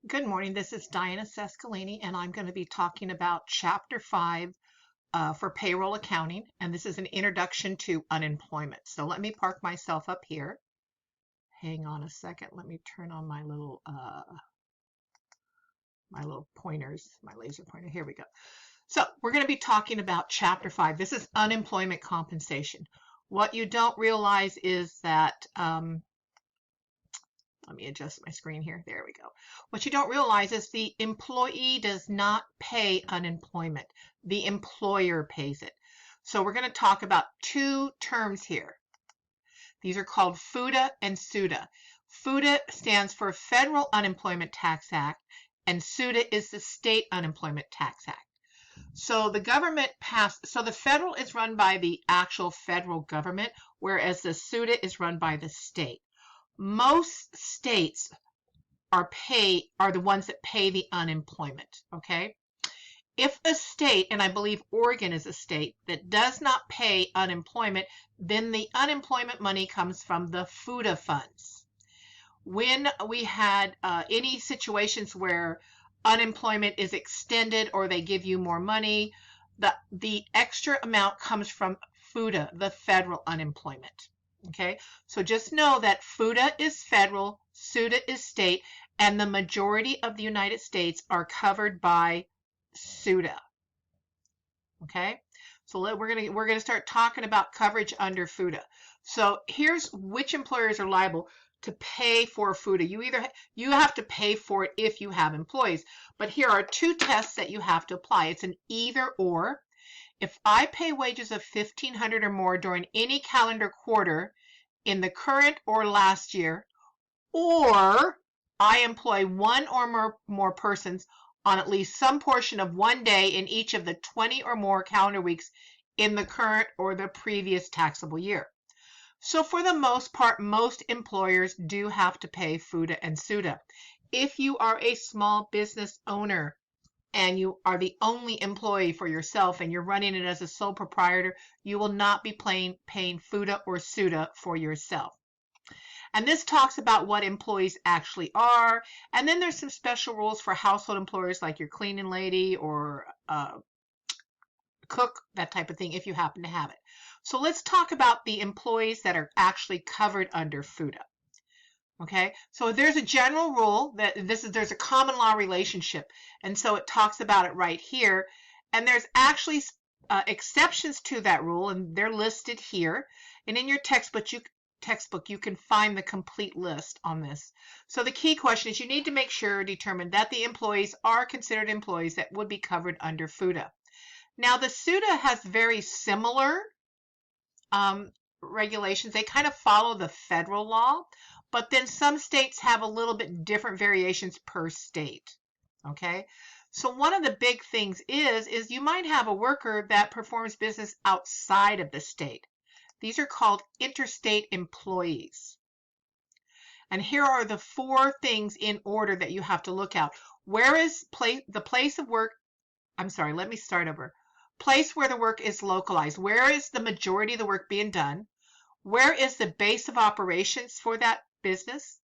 Good morning. This is Diana Sescalini, and I'm going to be talking about Chapter 5 for payroll accounting, and this is an introduction to unemployment. So let me park myself up here. Hang on a second. Let me turn on my little pointers, my laser pointer. Here we go. So we're going to be talking about Chapter 5. This is unemployment compensation. What you don't realize is that let me adjust my screen here. There we go. What you don't realize is the employee does not pay unemployment. The employer pays it. So we're going to talk about two terms here. These are called FUTA and SUTA. FUTA stands for Federal Unemployment Tax Act, and SUTA is the State Unemployment Tax Act. So the government passed, so the federal is run by the actual federal government, whereas the SUTA is run by the state. Most states are the ones that pay the unemployment, okay? If a state, and I believe Oregon is a state, that does not pay unemployment, then the unemployment money comes from the FUTA funds. When we had any situations where unemployment is extended or they give you more money, the extra amount comes from FUTA, the federal unemployment. Okay, so just know that FUTA is federal, SUTA is state, and the majority of the United States are covered by SUTA. Okay, so we're gonna start talking about coverage under FUTA. So here's which employers are liable to pay for FUTA. You have to pay for it if you have employees, but here are two tests that you have to apply. It's an either or. If I pay wages of $1,500 or more during any calendar quarter in the current or last year, or I employ one or more persons on at least some portion of one day in each of the 20 or more calendar weeks in the current or the previous taxable year. So for the most part, most employers do have to pay FUTA and SUTA. If you are a small business owner, and you are the only employee for yourself and you're running it as a sole proprietor, you will not be paying FUTA or SUTA for yourself. And this talks about what employees actually are. And then there's some special rules for household employers like your cleaning lady or cook, that type of thing, if you happen to have it. So let's talk about the employees that are actually covered under FUTA. Okay, so there's a general rule that there's a common law relationship, and so it talks about it right here, and there's actually exceptions to that rule, and they're listed here, and in your textbook you can find the complete list on this. So the key question is you need to make sure, determine that the employees are considered employees that would be covered under FUTA. Now the SUTA has very similar regulations. They kind of follow the federal law, but then some states have a little bit different variations per state. Okay, so one of the big things is you might have a worker that performs business outside of the state. These are called interstate employees. And here are the four things in order that you have to look out. Where is the place of work? I'm sorry, let me start over. Place where the work is localized. Where is the majority of the work being done? Where is the base of operations for that business?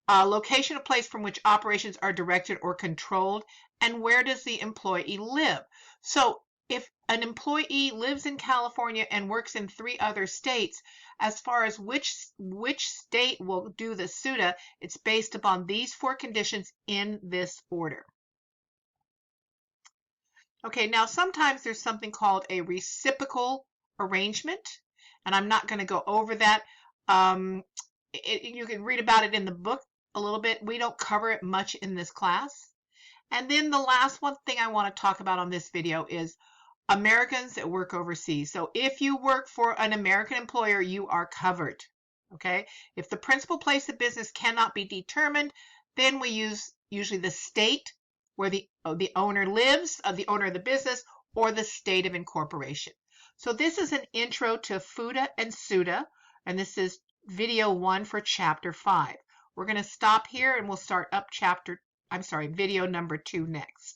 Location of place from which operations are directed or controlled, and where does the employee live? So if an employee lives in California and works in 3 other states, as far as which state will do the SUTA, it's based upon these 4 conditions in this order. Okay, now sometimes there's something called a reciprocal arrangement, and I'm not going to go over that. You can read about it in the book a little bit. We don't cover it much in this class. And then the last one thing I want to talk about on this video is Americans that work overseas. So if you work for an American employer, you are covered. Okay, if the principal place of business cannot be determined, then we use usually the state where the owner lives, the owner of the business, or the state of incorporation. So this is an intro to FUTA and SUTA, and this is video 1 for chapter 5. We're going to stop here and we'll start up video number 2 next.